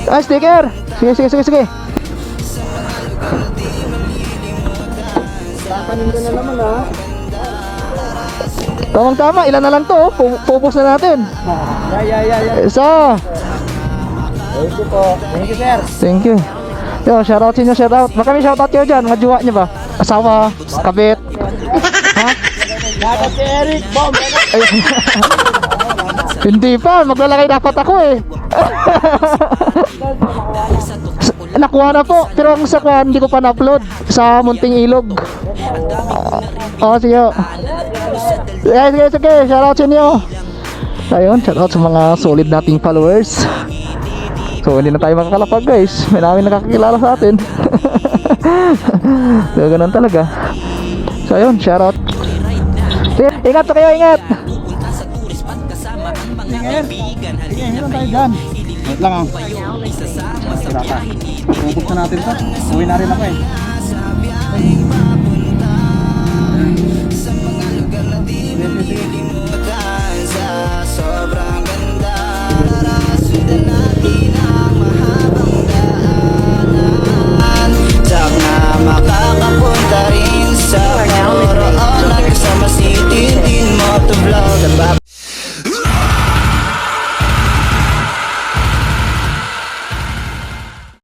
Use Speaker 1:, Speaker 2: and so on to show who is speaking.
Speaker 1: Ah, sticker. Sige.
Speaker 2: Kakanin ko na naman ha.
Speaker 1: Tamang-tama, ilan na lang to, oh. Pupus na natin.
Speaker 2: Yeah.
Speaker 1: Isa.
Speaker 2: Thank you po. Thank you, sir.
Speaker 1: Thank you. Yo, shoutout sa inyo, shoutout. Baka may shoutout kayo dyan, mga jowa nyo ba? Asawa, kabit. Ha?
Speaker 2: Dapat si Eric, bomb.
Speaker 1: Ayun. Hindi pa, maglalagay dapat ako eh. Nakuha na po, pero ang sa kuha, hindi ko pa na-upload sa Munting Ilog. Sige. Sige, shoutout sa inyo. Ayun, shoutout sa mga solid nating followers. So hindi na tayo makakalapag guys. May namin nakakakilala sa atin. So ganun talaga. So ayun, shoutout. Sige, ingat po kayo, ingat.
Speaker 2: Sige, hiram tayo dyan. Wait lang ah. Pupuksan natin to. Uwi na rin ako eh.